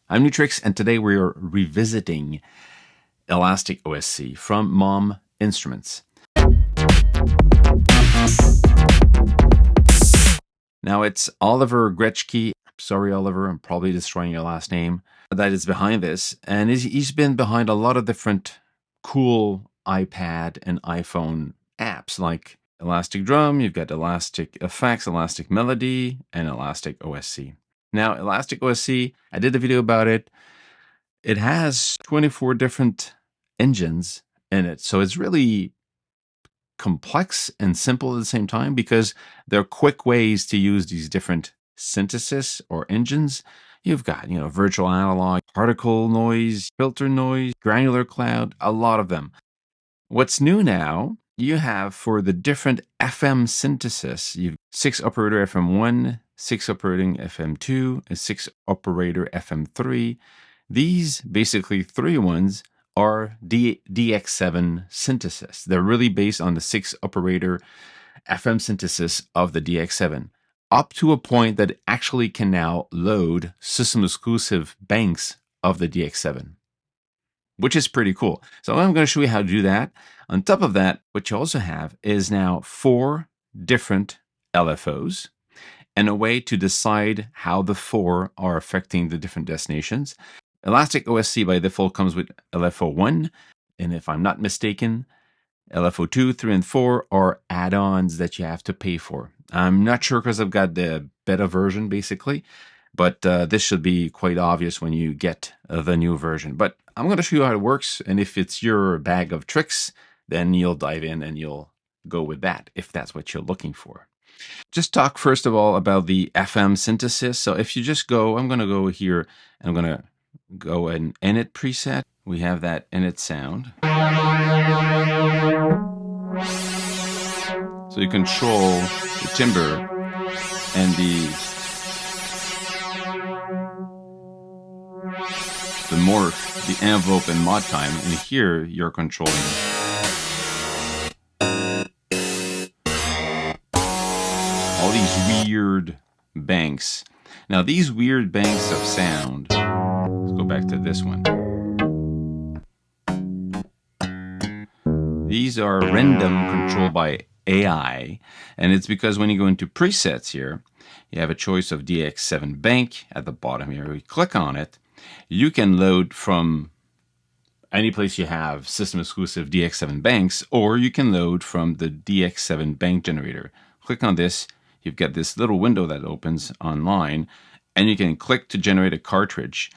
I'm Nu-Trix, and today we're revisiting Elastic OSC from Mom Instruments. Now it's Oliver Gretschke. Sorry, Oliver, I'm probably destroying your last name. That is behind this, and he's been behind a lot of different cool iPad and iPhone apps like Elastic Drum, you've got Elastic Effects, Elastic Melody, and Elastic OSC. Now, Elastic OSC, I did a video about it. It has 24 different engines in it, so it's really complex and simple at the same time because there are quick ways to use these different synthesis or engines. You've got, virtual analog, particle noise, filter noise, granular cloud, a lot of them. What's new now, you have for the different FM synthesis, you've 6 operator FM1, 6 operating FM2, and 6 operator FM3. These basically 3 ones are DX7 synthesis. They're really based on the 6 operator FM synthesis of the DX7, up to a point that it actually can now load system exclusive banks of the DX7, which is pretty cool. So I'm going to show you how to do that. On top of that, what you also have is now 4 different LFOs and a way to decide how the 4 are affecting the different destinations. Elastic OSC by default comes with LFO1, and if I'm not mistaken, LFO2, 3, and 4 are add-ons that you have to pay for. I'm not sure because I've got the beta version basically, but this should be quite obvious when you get the new version. But I'm going to show you how it works, and if it's your bag of tricks, then you'll dive in and you'll go with that if that's what you're looking for. Just talk first of all about the FM synthesis. So if you just go, I'm going to go here and I'm going to go and init preset. We have that init sound. So you control the timbre and the morph, the envelope and mod time, and here you're controlling all these weird banks. Now these weird banks of sound, let's go back to this one. These are random controlled by AI, and it's because when you go into presets here, you have a choice of DX7 bank at the bottom here. We click on it. You can load from any place you have system exclusive DX7 banks, or you can load from the DX7 bank generator. Click on this. You've got this little window that opens online, and you can click to generate a cartridge.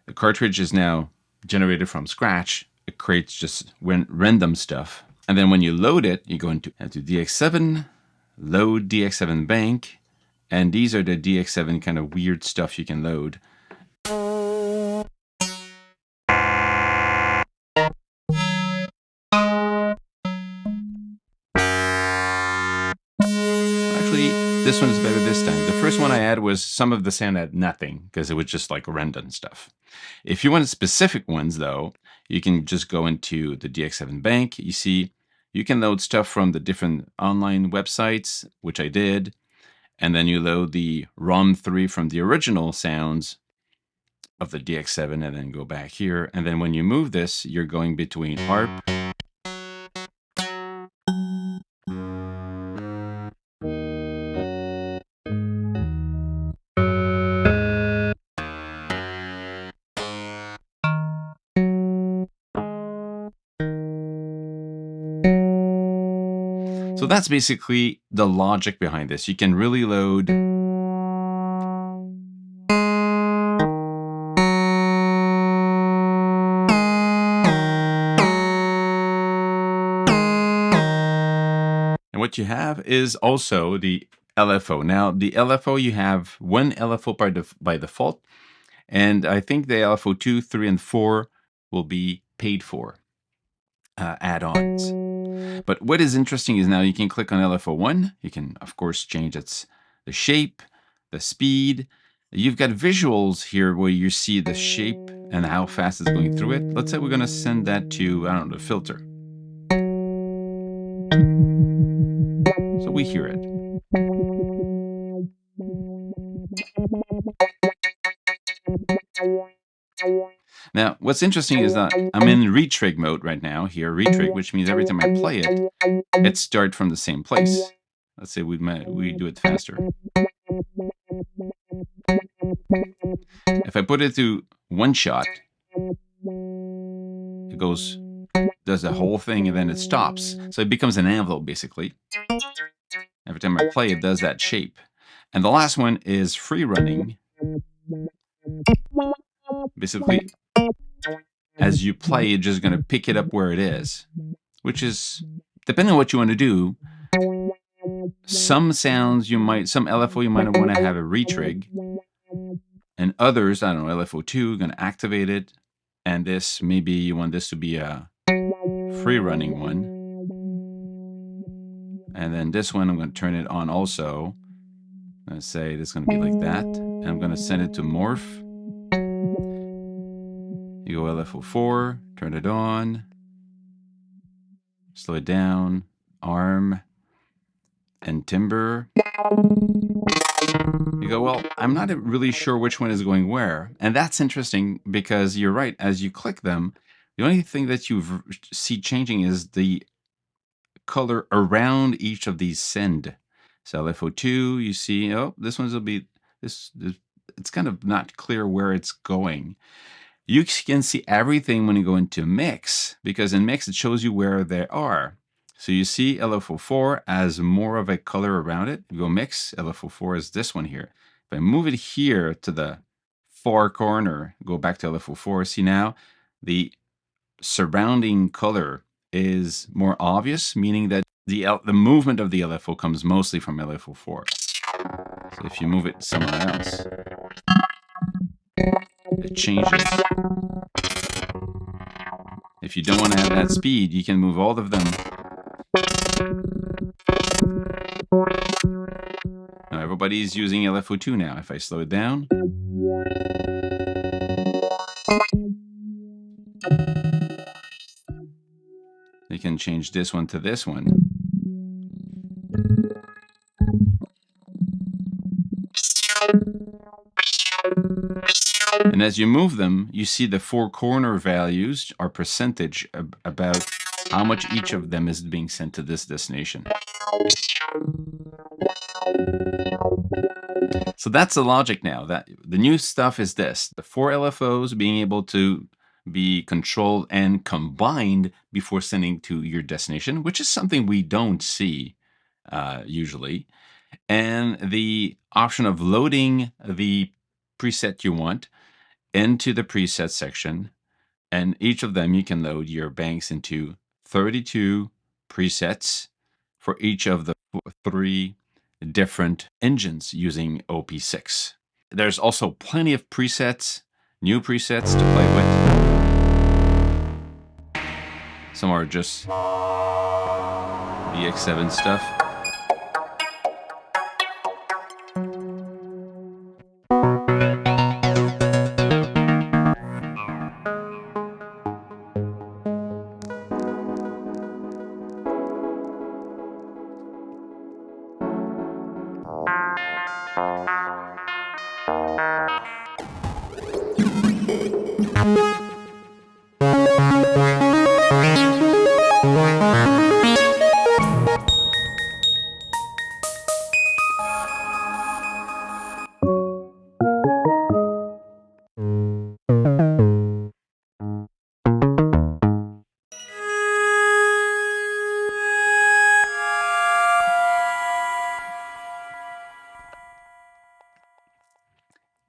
The cartridge is now generated from scratch. It creates just random stuff. And then when you load it, you go into DX7, load DX7 bank, and these are the DX7 kind of weird stuff you can load. Actually, this one's better this time. The first one I had was some of the sound had nothing because it was just like random stuff. If you want specific ones though, you can just go into the DX7 bank. You see, you can load stuff from the different online websites, which I did. And then you load the ROM3 from the original sounds of the DX7 and then go back here. And then when you move this, you're going between ARP, so that's basically the logic behind this. You can really load and what you have is also the LFO. Now, the LFO, you have one LFO by default, and I think the LFO 2, 3, and 4 will be paid for add-ons. But what is interesting is now you can click on LFO1. You can, of course, change the shape, the speed. You've got visuals here where you see the shape and how fast it's going through it. Let's say we're going to send that to, I don't know, the filter. So we hear it. Now, what's interesting is that I'm in retrig mode right now here, retrig, which means every time I play it, it starts from the same place. Let's say we do it faster. If I put it to one shot, it goes, does the whole thing, and then it stops. So it becomes an envelope, basically. Every time I play, it does that shape. And the last one is free running. Basically, as you play, you're just going to pick it up where it is, which is, depending on what you want to do, some sounds some LFO you might want to have a retrig, and others, I don't know, LFO2, going to activate it, and this, maybe you want this to be a free running one. And then this one, I'm going to turn it on also. I'm going to say this is going to be like that, and I'm going to send it to morph. You go LFO4, turn it on, slow it down, arm, and timbre. You go, well, I'm not really sure which one is going where. And that's interesting because you're right. As you click them, the only thing that you see changing is the color around each of these send. So LFO2, you see, oh, this one's will be, this, it's kind of not clear where it's going. You can see everything when you go into mix, because in mix, it shows you where they are. So you see LFO4 as more of a color around it. You go mix, LFO4 is this one here. If I move it here to the far corner, go back to LFO4, see now the surrounding color is more obvious, meaning that the movement of the LFO comes mostly from LFO4. So if you move it somewhere else, it changes. If you don't want to have that speed, you can move all of them. Now everybody's using LFO2 now. If I slow it down, you can change this one to this one. And as you move them, you see the four corner values are percentage about how much each of them is being sent to this destination. So that's the logic now. That the new stuff is this: the four LFOs being able to be controlled and combined before sending to your destination, which is something we don't see usually. And the option of loading the preset you want into the preset section, and each of them you can load your banks into 32 presets for each of the three different engines using OP6. There's also plenty of presets, new presets to play with. Some are just DX7 stuff.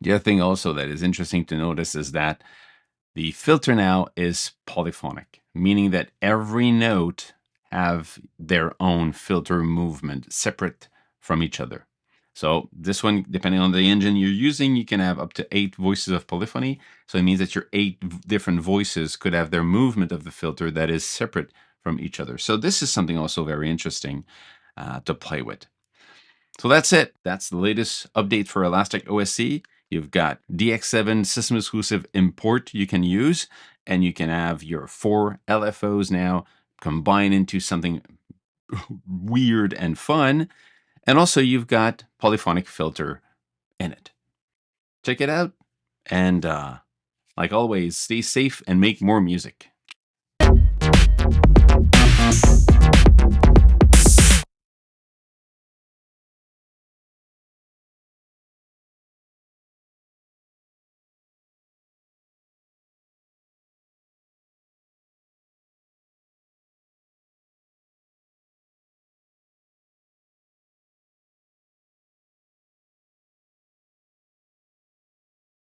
The other thing also that is interesting to notice is that the filter now is polyphonic, meaning that every note have their own filter movement separate from each other. So this one, depending on the engine you're using, you can have up to 8 voices of polyphony. So it means that your 8 different voices could have their movement of the filter that is separate from each other. So this is something also very interesting to play with. So that's it. That's the latest update for Elastic OSC. You've got DX7 system exclusive import you can use, and you can have your 4 LFOs now combine into something weird and fun. And also you've got polyphonic filter in it. Check it out, and Like always, stay safe and make more music.